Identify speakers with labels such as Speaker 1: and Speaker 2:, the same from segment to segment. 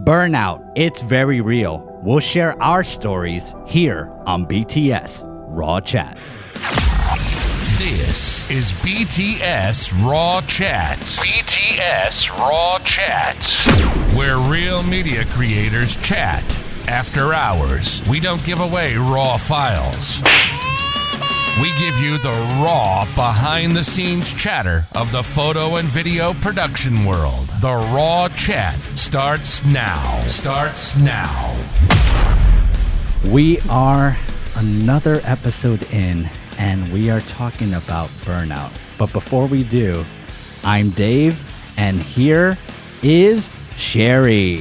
Speaker 1: Burnout, it's very real. We'll share our stories here on BTS RAW Chats.
Speaker 2: This is BTS RAW Chats. BTS RAW Chats. Where real media creators chat after hours. We don't give away raw files. We give you the raw, behind-the-scenes chatter of the photo and video production world. The Raw Chat starts now.
Speaker 1: We are another episode in, and we are talking about burnout. But before we do, I'm Dave, and here is Sherry.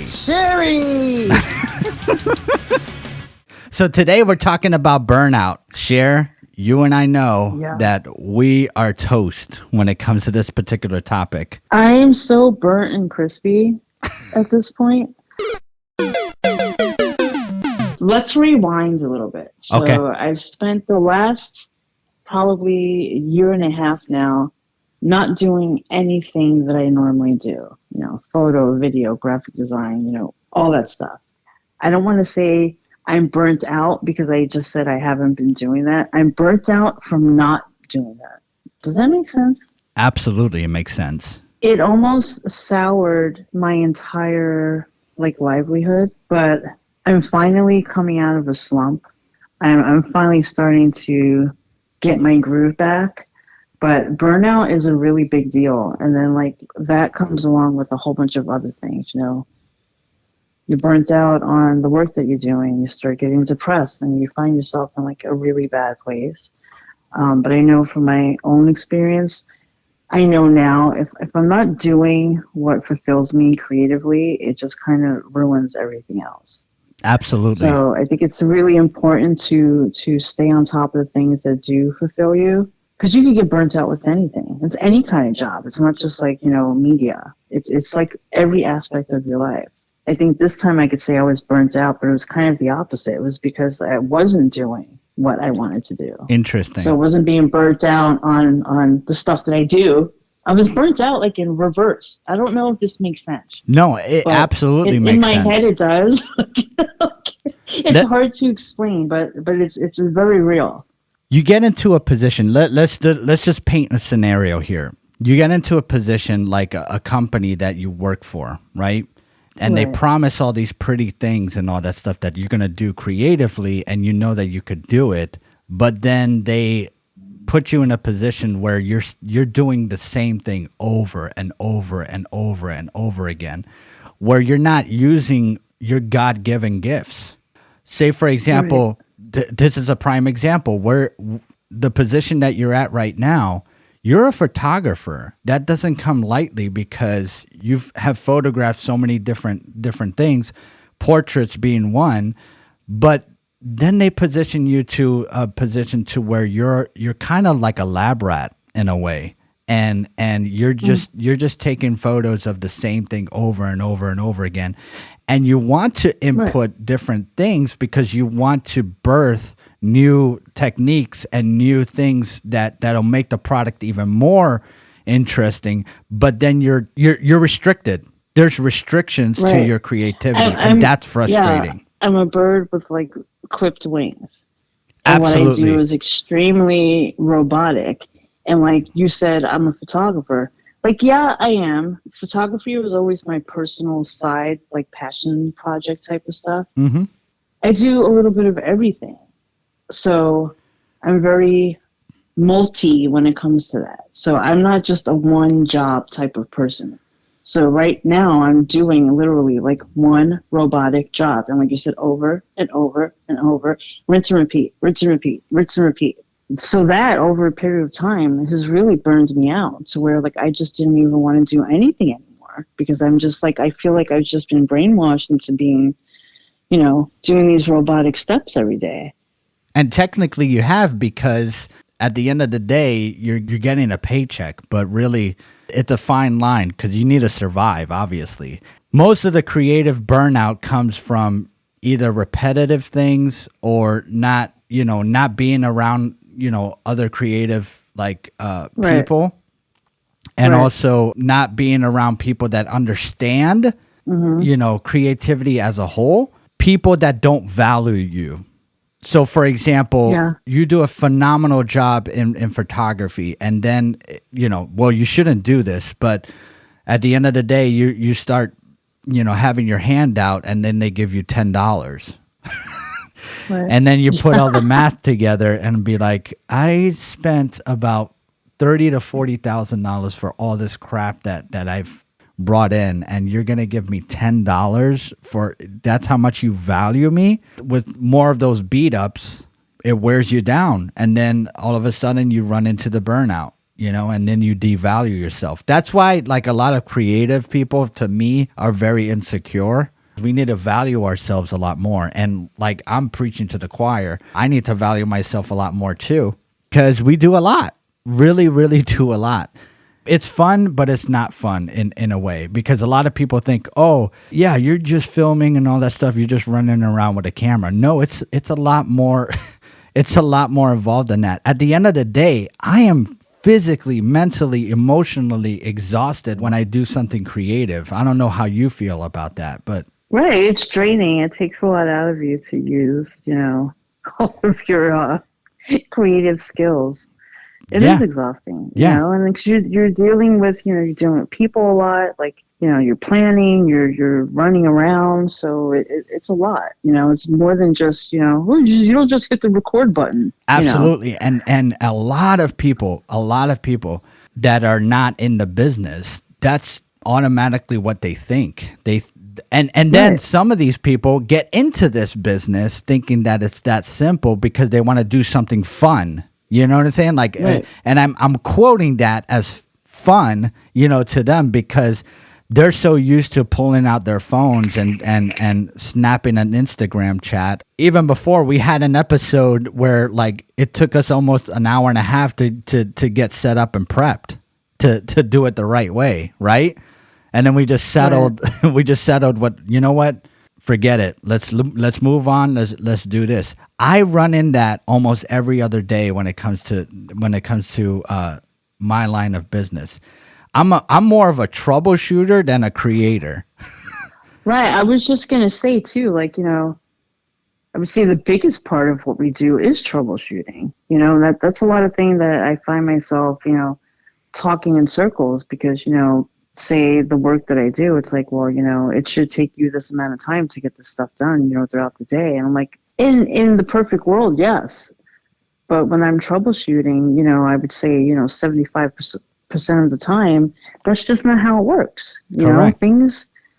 Speaker 1: So today we're talking about burnout. Cher, you and I know that we are toast when it comes to this particular topic.
Speaker 3: I am so burnt and crispy at this point. Let's rewind a little bit. So
Speaker 1: Okay.
Speaker 3: I've spent the last probably year and a half now not doing anything that I normally do. Photo, video, graphic design, all that stuff. I don't want to say I'm burnt out because I just said I haven't been doing that. I'm burnt out from not doing that. Does that make sense?
Speaker 1: Absolutely, it makes sense.
Speaker 3: It almost soured my entire livelihood, but I'm finally coming out of a slump. I'm finally starting to get my groove back. But burnout is a really big deal. And then that comes along with a whole bunch of other things, You're burnt out on the work that you're doing. You start getting depressed and you find yourself in a really bad place. But I know from my own experience, I know now if I'm not doing what fulfills me creatively, it just kind of ruins everything else.
Speaker 1: Absolutely.
Speaker 3: So I think it's really important to stay on top of the things that do fulfill you. Because you can get burnt out with anything. It's any kind of job. It's not just media. It's like every aspect of your life. I think this time I could say I was burnt out, but it was kind of the opposite. It was because I wasn't doing what I wanted to do.
Speaker 1: Interesting.
Speaker 3: So I wasn't being burnt out on the stuff that I do. I was burnt out in reverse. I don't know if this makes sense.
Speaker 1: No, it absolutely makes sense.
Speaker 3: In my head it does. It's hard to explain, but it's very real.
Speaker 1: You get into a position, let's just paint a scenario here. You get into a position like a company that you work for, right? And they promise all these pretty things and all that stuff that you're going to do creatively, and you know that you could do it, but then they put you in a position where you're doing the same thing over and over and over and over again, where you're not using your God-given gifts. Say, for example, this is a prime example where the position that you're at right now, you're a photographer. That doesn't come lightly because you have photographed so many different things, portraits being one, but then they position you to a position to where you're kind of like a lab rat in a way. And you're just taking photos of the same thing over and over and over again. And you want to input different things because you want to birth new techniques and new things that'll make the product even more interesting. But then you're restricted. There's restrictions to your creativity, and that's frustrating.
Speaker 3: Yeah, I'm a bird with clipped wings. And
Speaker 1: Absolutely.
Speaker 3: what I do is extremely robotic. And like you said, I'm a photographer. Yeah, I am. Photography was always my personal side, passion project type of stuff.
Speaker 1: Mm-hmm.
Speaker 3: I do a little bit of everything. So I'm very multi when it comes to that. So I'm not just a one job type of person. So right now I'm doing literally one robotic job. And like you said, over and over and over, rinse and repeat, rinse and repeat, rinse and repeat. So that over a period of time has really burned me out to where I just didn't even want to do anything anymore because I'm just I feel like I've just been brainwashed into being, doing these robotic steps every day.
Speaker 1: And technically you have, because at the end of the day, you're getting a paycheck, but really it's a fine line because you need to survive, obviously. Most of the creative burnout comes from either repetitive things or not being around, other creative people, and also not being around people that understand you know, creativity as a whole, people that don't value you. So, for example,
Speaker 3: Yeah.
Speaker 1: you do a phenomenal job in photography, and then, you know, well, you shouldn't do this, but at the end of the day, you start, you know, having your hand out, and then they give you $10.
Speaker 3: Right.
Speaker 1: And then you put all the math together and be like, I spent about $30,000 to $40,000 for all this crap that I've brought in, and you're gonna give me $10 for that's how much you value me. With more of those beat ups, it wears you down, and then all of a sudden you run into the burnout, you know, and then you devalue yourself. That's why, like, a lot of creative people, to me, are very insecure. We need to value ourselves a lot more. And like, I'm preaching to the choir, I need to value myself a lot more too, because we do a lot, really, really do a lot. It's fun, but it's not fun in a way, because a lot of people think, oh, yeah, you're just filming and all that stuff. You're just running around with a camera. No, it's a lot more. It's a lot more involved than that. At the end of the day, I am physically, mentally, emotionally exhausted when I do something creative. I don't know how you feel about that, but
Speaker 3: Right. It's draining. It takes a lot out of you to use, you know, all of your creative skills. It is exhausting, you know, and like you're dealing with, you know, you're dealing with people a lot, like, you know, you're planning, you're running around. So it's a lot, you know, it's more than just, you know, you don't just hit the record button.
Speaker 1: Absolutely. You know? And a lot of people that are not in the business, that's automatically what they think. And then some of these people get into this business thinking that it's that simple because they want to do something fun. You know what I'm saying? Like, and I'm quoting that as fun, you know, to them, because they're so used to pulling out their phones and snapping an Instagram chat. Even before, we had an episode where, like, it took us almost an hour and a half to get set up and prepped to do it the right way, right? And then we just settled. We just settled. What? Forget it. Let's move on. Let's do this. I run in that almost every other day when it comes to my line of business. I'm more of a troubleshooter than a creator.
Speaker 3: Right. I was just gonna say too, like, you know, I would say the biggest part of what we do is troubleshooting. You know, that's a lot of things that I find myself, you know, talking in circles, because, you know, say the work that I do, it's like, well, you know, it should take you this amount of time to get this stuff done, you know, throughout the day. And I'm like, in the perfect world, yes. But when I'm troubleshooting, you know, I would say, you know, 75% of the time, that's just not how it works. You
Speaker 1: Correct.
Speaker 3: know,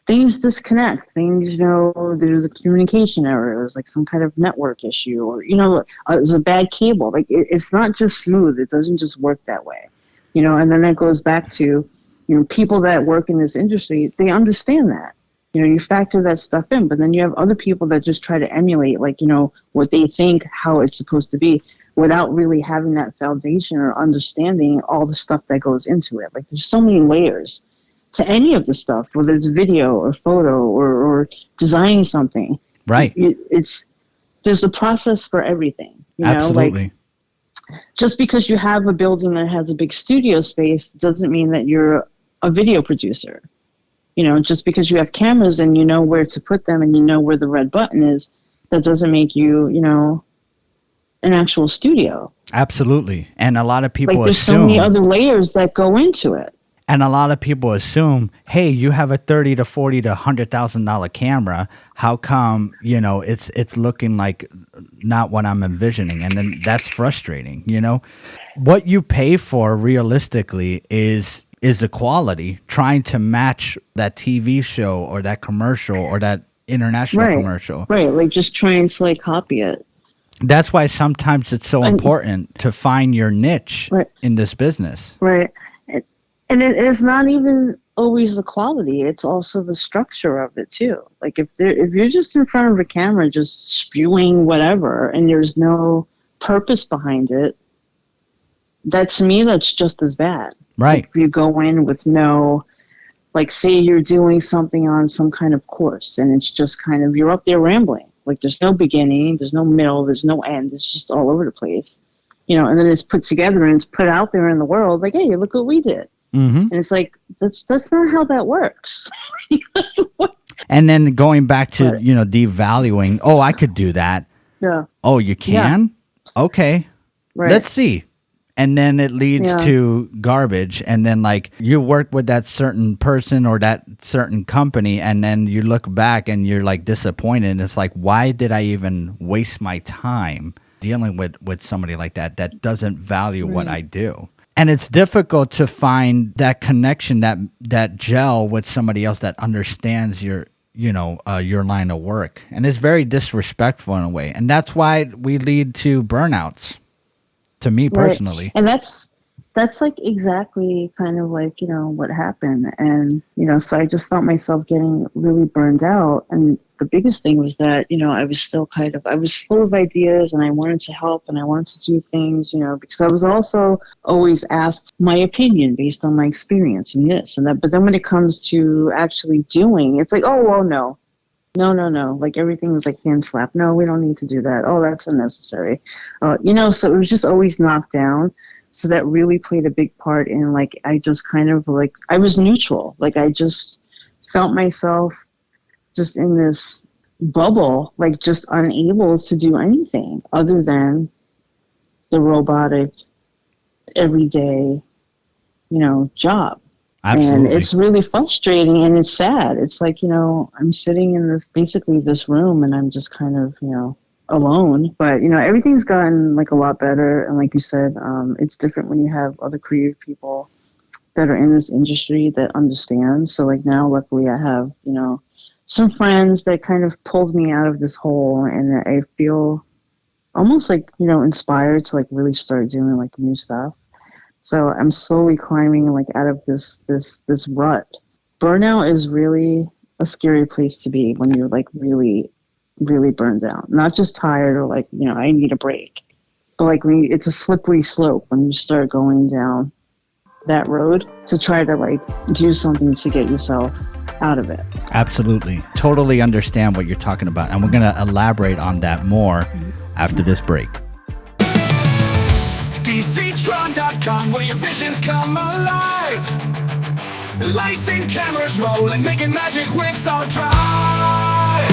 Speaker 3: things disconnect. Things, you know, there's a communication error. There's like some kind of network issue, or, you know, there's a bad cable. Like, it's not just smooth. It doesn't just work that way. You know, and then that goes back to, you know, people that work in this industry, they understand that. You know, you factor that stuff in, but then you have other people that just try to emulate, like, you know, what they think, how it's supposed to be, without really having that foundation or understanding all the stuff that goes into it. Like, there's so many layers to any of the stuff, whether it's video or photo or designing something.
Speaker 1: Right.
Speaker 3: There's a process for everything. You know?
Speaker 1: Absolutely.
Speaker 3: Like, just because you have a building that has a big studio space doesn't mean that you're a video producer. You know, just because you have cameras and you know where to put them and you know where the red button is, that doesn't make you, you know, an actual studio.
Speaker 1: Absolutely. And a lot of people
Speaker 3: like, there's
Speaker 1: assume
Speaker 3: so many other layers that go into it.
Speaker 1: And a lot of people assume, hey, you have a $30,000 to $40,000 to $100,000 camera. How come, you know, it's looking like not what I'm envisioning? And then that's frustrating. You know, what you pay for realistically is the quality. Trying to match that TV show or that commercial or that international commercial.
Speaker 3: Right, like just trying to like copy it.
Speaker 1: That's why sometimes it's so important to find your niche in this business.
Speaker 3: Right. And it is not even always the quality. It's also the structure of it too. Like, if you're just in front of a camera just spewing whatever and there's no purpose behind it, to me, that's just as bad.
Speaker 1: Right.
Speaker 3: Like, if you go in with no, like, say you're doing something on some kind of course and it's just kind of, you're up there rambling. Like, there's no beginning, there's no middle, there's no end. It's just all over the place. You know, and then it's put together and it's put out there in the world like, hey, look what we did. And it's like, that's not how that works.
Speaker 1: And then going back to,
Speaker 3: But,
Speaker 1: devaluing, oh, I could do that.
Speaker 3: yeah.
Speaker 1: Oh, you can? Okay.
Speaker 3: Right.
Speaker 1: Let's see. And then it leads to garbage. And then like you work with that certain person or that certain company, and then you look back and you're like disappointed. And it's like, why did I even waste my time dealing with somebody like that doesn't value what I do? And it's difficult to find that connection, that gel with somebody else that understands your line of work. And it's very disrespectful in a way. And that's why we lead to burnouts, to me personally.
Speaker 3: And that's like exactly kind of like, what happened. And, so I just felt myself getting really burned out. And the biggest thing was that, I was still I was full of ideas and I wanted to help and I wanted to do things, because I was also always asked my opinion based on my experience and this and that. But then when it comes to actually doing, it's like, oh, well, no. No. Like everything was like hand slap. No, we don't need to do that. Oh, that's unnecessary. So it was just always knocked down. So that really played a big part in like, I just kind of like, I was neutral. Like I just felt myself just in this bubble, like just unable to do anything other than the robotic, everyday, job.
Speaker 1: Absolutely.
Speaker 3: And it's really frustrating and it's sad. It's like, I'm sitting in this room and I'm just kind of, alone. But, everything's gotten like a lot better. And like you said, it's different when you have other creative people that are in this industry that understand. So like now, luckily I have, some friends that kind of pulled me out of this hole, and I feel almost like, inspired to like really start doing like new stuff. So I'm slowly climbing like out of this rut. Burnout is really a scary place to be when you're like really, really burned out. Not just tired or like, I need a break. But like it's a slippery slope when you start going down that road to try to like do something to get yourself out of it.
Speaker 1: Absolutely. Totally understand what you're talking about. And we're going to elaborate on that more after this break.
Speaker 4: DCTron.com, where your visions come alive. The lights and cameras rolling, making magic with our drive.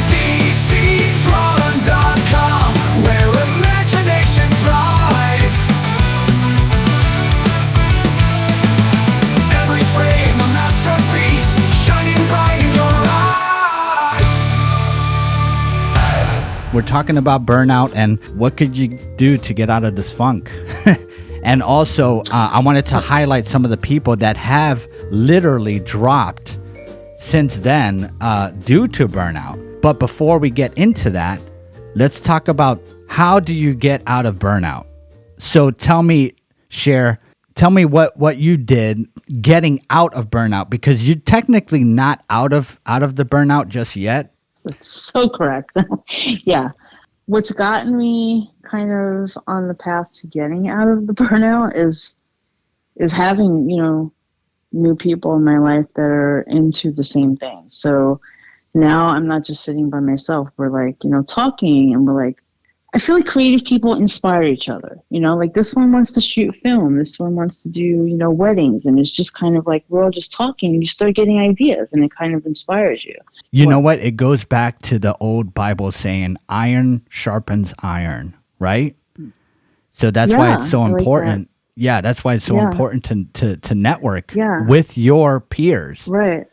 Speaker 4: DCTron.com, where imagination flies. Every frame a masterpiece, shining bright in your eyes.
Speaker 1: We're talking about burnout and what could you do to get out of this funk? And also, I wanted to highlight some of the people that have literally dropped since then due to burnout. But before we get into that, let's talk about how do you get out of burnout? So tell me what you did getting out of burnout, because you're technically not out of the burnout just yet.
Speaker 3: That's so correct. Yeah. What's gotten me kind of on the path to getting out of the burnout is having, new people in my life that are into the same thing. So now I'm not just sitting by myself. We're like, talking, and we're like, I feel like creative people inspire each other. Like this one wants to shoot film. This one wants to do, weddings. And it's just kind of like, we're all just talking and you start getting ideas and it kind of inspires you.
Speaker 1: You know what? It goes back to the old Bible saying, iron sharpens iron, right? So that's why it's so important. Yeah, that's why it's so important to network with your peers.
Speaker 3: Right.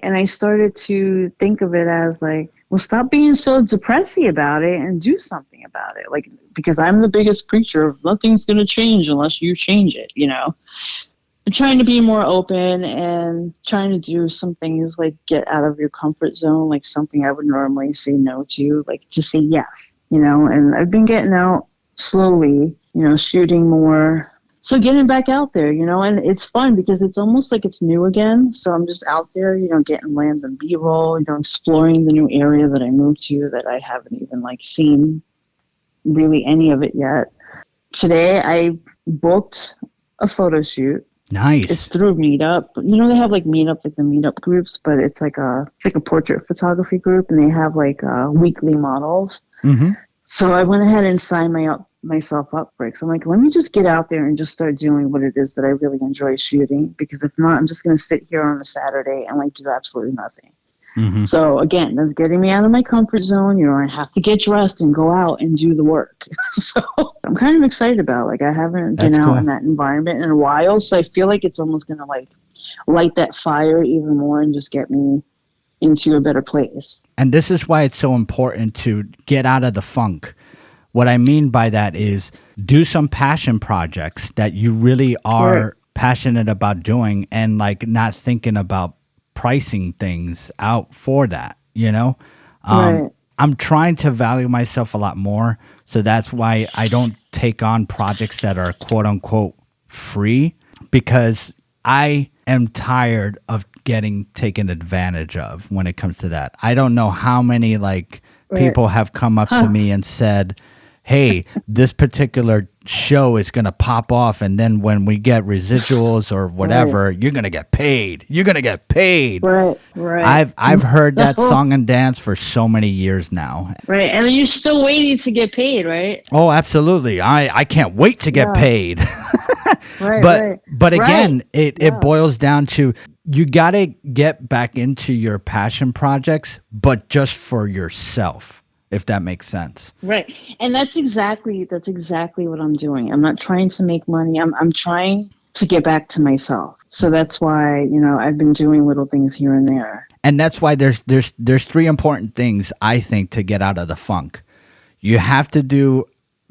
Speaker 3: And I started to think of it as like, well, stop being so depressy about it and do something about it. Like, because I'm the biggest preacher of nothing's going to change unless you change it, I'm trying to be more open and trying to do some things like get out of your comfort zone, like something I would normally say no to, like just say yes, and I've been getting out slowly, shooting more. So getting back out there, and it's fun because it's almost like it's new again. So I'm just out there, getting land and B-roll, exploring the new area that I moved to that I haven't even seen really any of it yet. Today I booked a photo shoot.
Speaker 1: Nice.
Speaker 3: It's through Meetup. They have Meetup, the Meetup groups, but it's like a portrait photography group, and they have weekly models. Mm-hmm. So I went ahead and signed myself up for it. So I'm like, let me just get out there and just start doing what it is that I really enjoy shooting. Because if not, I'm just going to sit here on a Saturday and like do absolutely nothing. So again, that's getting me out of my comfort zone. You know, I have to get dressed and go out and do the work. So I'm kind of excited about, like, I haven't been out in that environment in a while. So I feel like it's almost going to like light that fire even more and just get me into a better place.
Speaker 1: And this is why it's so important to get out of the funk. What I mean by that is do some passion projects that you really are passionate about doing, and like not thinking about pricing things out for that, you know? I'm trying to value myself a lot more. So that's why I don't take on projects that are quote unquote free, because I am tired of getting taken advantage of when it comes to that. I don't know how many like people have come up to me and said, hey, this particular show is going to pop off, and then when we get residuals or whatever, you're going to get paid. You're going to get paid.
Speaker 3: Right.
Speaker 1: I've heard that song and dance for so many years now.
Speaker 3: Right, and you're still waiting to get paid, right?
Speaker 1: Oh, absolutely. I can't wait to get paid. But again, it boils down to you got to get back into your passion projects, but just for yourself, if that makes sense.
Speaker 3: Right. And that's exactly what I'm doing. I'm not trying to make money. I'm trying to get back to myself. So that's why, you know, I've been doing little things here and there.
Speaker 1: And that's why there's three important things, I think, to get out of the funk. You have to do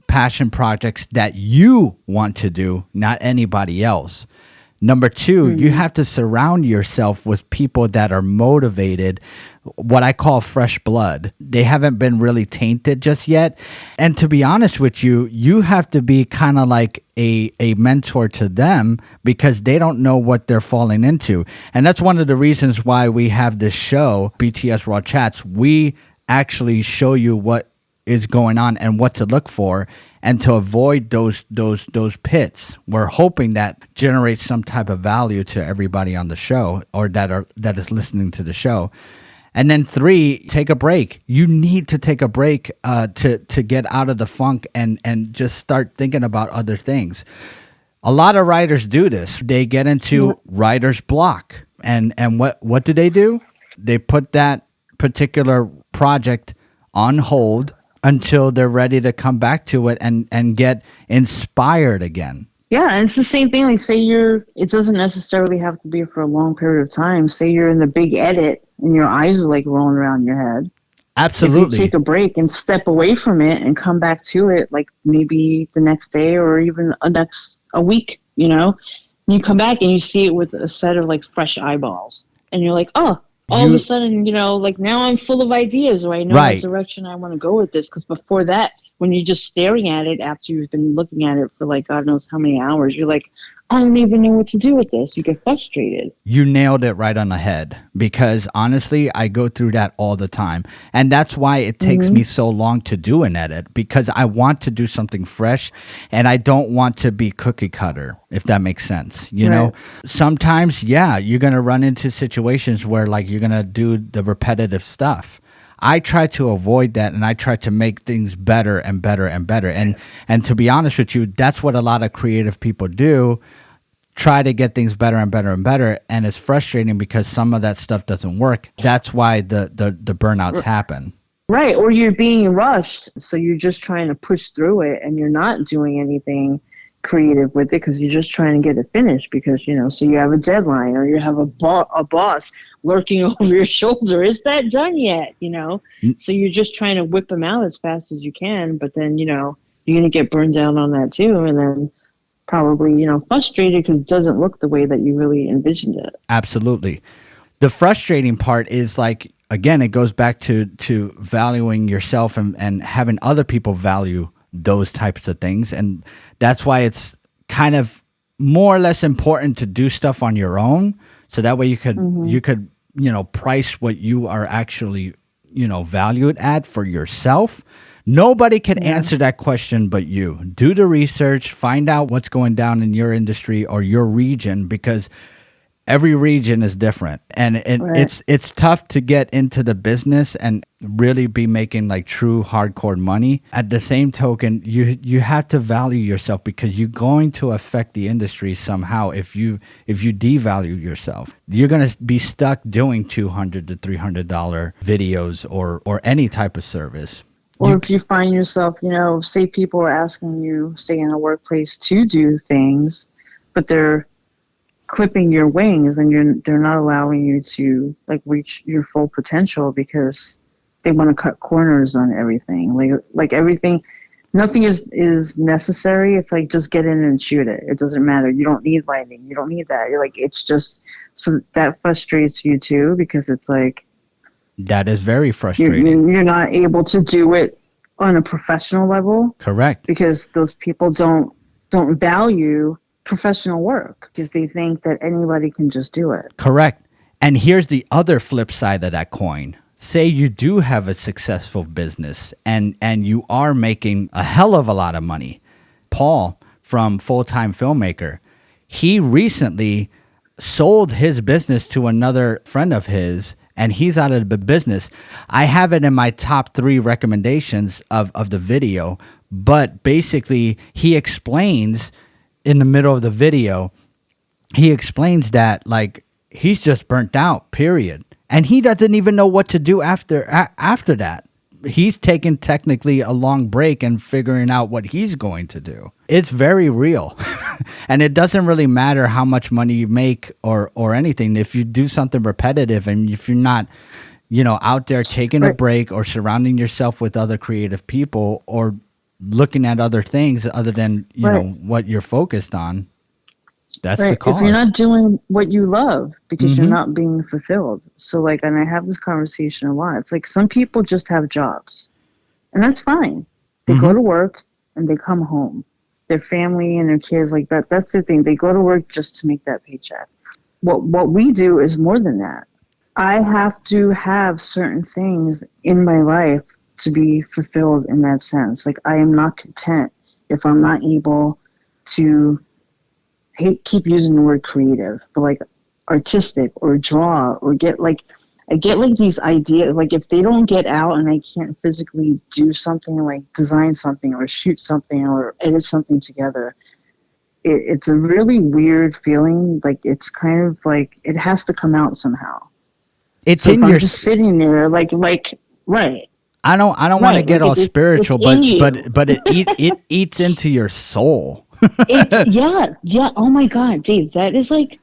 Speaker 1: passion projects that you want to do, not anybody else. Number two, you have to surround yourself with people that are motivated, what I call fresh blood. They haven't been really tainted just yet. And to be honest with you, you have to be kind of like a mentor to them, because they don't know what they're falling into. And that's one of the reasons why we have this show, BTS RAW Chats. We actually show you what is going on and what to look for, and to avoid those pits. We're hoping that generates some type of value to everybody on the show, or that is listening to the show. And then three, take a break. You need to take a break to get out of the funk and just start thinking about other things. A lot of writers do this. They get into writer's block, and what do? They put that particular project on hold until they're ready to come back to it and get inspired again.
Speaker 3: Yeah, and it's the same thing. Like, say it doesn't necessarily have to be for a long period of time. Say you're in the big edit and your eyes are like rolling around your head.
Speaker 1: Absolutely.
Speaker 3: If you take a break and step away from it and come back to it, like maybe the next day or even a week, you know, you come back and you see it with a set of like fresh eyeballs, and you're like, oh, all of a sudden, you know, like now I'm full of ideas, or I know the direction I want to go with this. Because before that, when you're just staring at it after you've been looking at it for like God knows how many hours, you're like, I don't even know what to do with this. You get frustrated.
Speaker 1: You nailed it right on the head, because honestly, I go through that all the time. And that's why it takes me so long to do an edit, because I want to do something fresh and I don't want to be cookie cutter, if that makes sense. You know, sometimes, you're going to run into situations where like you're going to do the repetitive stuff. I try to avoid that, and I try to make things better and better and better. And to be honest with you, that's what a lot of creative people do. Try to get things better and better and better. And it's frustrating because some of that stuff doesn't work. That's why the burnouts happen.
Speaker 3: Right. Or you're being rushed. So you're just trying to push through it, and you're not doing anything creative with it because you're just trying to get it finished, because, you know, so you have a deadline, or you have a boss lurking over your shoulder. Is that done yet? You know, so you're just trying to whip them out as fast as you can, but then, you know, you're going to get burned down on that too, and then probably, you know, frustrated because it doesn't look the way that you really envisioned it.
Speaker 1: Absolutely. The frustrating part is, like, again, it goes back to valuing yourself and having other people value those types of things. And that's why it's kind of more or less important to do stuff on your own. So that way you could, you know, price what you are actually, you know, valued at for yourself. Nobody can answer that question but you. Do the research, find out what's going down in your industry or your region, because Every region is different, and
Speaker 3: Right.
Speaker 1: it's tough to get into the business and really be making like true hardcore money. At the same token, you have to value yourself, because you're going to affect the industry somehow. If you devalue yourself, you're gonna be stuck doing $200 to $300 videos or any type of service.
Speaker 3: Or if you find yourself, say people are asking you, say in a workplace, to do things, but they're clipping your wings, and they're not allowing you to like reach your full potential because they want to cut corners on everything. Like everything, nothing is necessary. It's like, just get in and shoot it. It doesn't matter. You don't need lighting. You don't need that. You're like, it's just, so that frustrates you too, because it's like
Speaker 1: That is very
Speaker 3: you're,
Speaker 1: frustrating.
Speaker 3: you're not able to do it on a professional level,
Speaker 1: Correct.
Speaker 3: because those people don't value professional work, because they think that anybody can just do it.
Speaker 1: Correct. And here's the other flip side of that coin. Say you do have a successful business and you are making a hell of a lot of money. Paul from Full-Time Filmmaker, he recently sold his business to another friend of his, and he's out of the business. I have it in my top 3 recommendations of the video, but basically he explains in the middle of the video, he explains that like he's just burnt out, period. And he doesn't even know what to do after that. He's taken technically a long break and figuring out what he's going to do. It's very real. And it doesn't really matter how much money you make or anything. If you do something repetitive, and if you're not, out there taking a
Speaker 3: Right.
Speaker 1: break or surrounding yourself with other creative people or looking at other things other than,
Speaker 3: Right.
Speaker 1: what you're focused on, that's the
Speaker 3: Right.
Speaker 1: cause.
Speaker 3: If you're not doing what you love, because you're
Speaker 1: Mhm.
Speaker 3: not being fulfilled. So like, and I have this conversation a lot. It's like, some people just have jobs, and that's fine. They go to work and they come home. Their family and their kids, like that's the thing. They go to work just to make that paycheck. What we do is more than that. I have to have certain things in my life to be fulfilled in that sense. Like, I am not content if I'm not able to keep using the word creative, but like artistic or draw or I get like these ideas, like if they don't get out and I can't physically do something, like design something or shoot something or edit something together, it's a really weird feeling. Like, it's kind of like it has to come out somehow.
Speaker 1: It's
Speaker 3: So
Speaker 1: in
Speaker 3: if I'm
Speaker 1: your.
Speaker 3: just sitting there, right.
Speaker 1: I don't want to
Speaker 3: Right,
Speaker 1: get
Speaker 3: like
Speaker 1: all
Speaker 3: it's
Speaker 1: spiritual,
Speaker 3: in you.
Speaker 1: but it eats into your soul.
Speaker 3: Yeah. Oh my God, Dave, that is like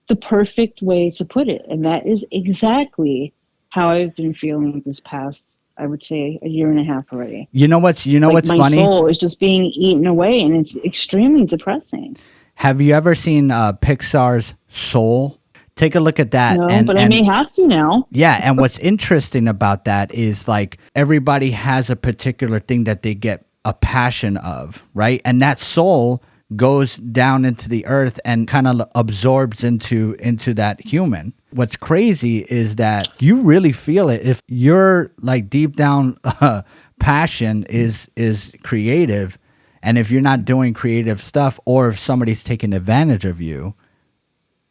Speaker 3: the perfect way to put it. And that is exactly how I've been feeling this past, I would say, a year and a half already.
Speaker 1: You know what's
Speaker 3: Like, my
Speaker 1: funny?
Speaker 3: soul is just being eaten away, and it's extremely depressing.
Speaker 1: Have you ever seen Pixar's Soul? Take a look at that.
Speaker 3: No, but I may have to now.
Speaker 1: Yeah, and what's interesting about that is like everybody has a particular thing that they get a passion of, right? And that soul goes down into the earth and kind of absorbs into that human. What's crazy is that you really feel it if your like deep down passion is creative, and if you're not doing creative stuff, or if somebody's taking advantage of you,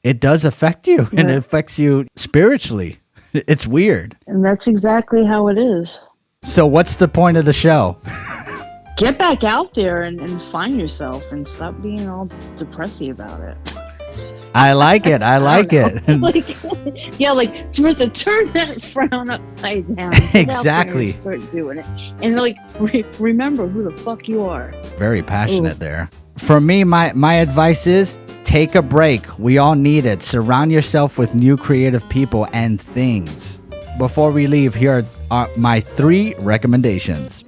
Speaker 1: it does affect you, and it affects you spiritually. It's weird.
Speaker 3: And that's exactly how it is.
Speaker 1: So what's the point of the show?
Speaker 3: Get back out there and find yourself, and stop being all depressy about it.
Speaker 1: I like it. I like it.
Speaker 3: Like, yeah, like turn that frown upside down. Get out there
Speaker 1: Exactly.
Speaker 3: and start doing it, and like remember who the fuck you are.
Speaker 1: Very passionate
Speaker 3: Ooh.
Speaker 1: there. For me, my advice is take a break. We all need it. Surround yourself with new creative people and things. Before we leave, here are my 3 recommendations.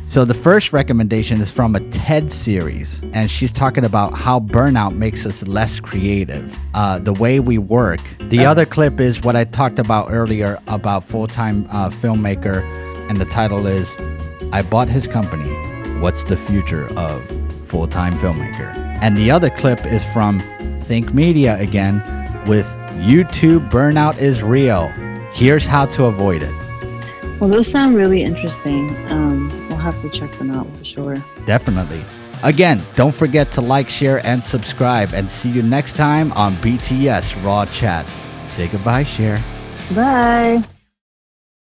Speaker 1: So the first recommendation is from a TED series, and she's talking about how burnout makes us less creative, the way we work. The other clip is what I talked about earlier about Full-Time Filmmaker, and the title is, I Bought His Company, What's the Future of Full-Time Filmmaker? And the other clip is from Think Media again with YouTube Burnout is Real. Here's how to avoid it.
Speaker 3: Well, those sound really interesting. We'll have to check them out for sure.
Speaker 1: Definitely. Again, don't forget to like, share, and subscribe. And see you next time on BTS RAW Chats. Say goodbye, Cher.
Speaker 3: Bye.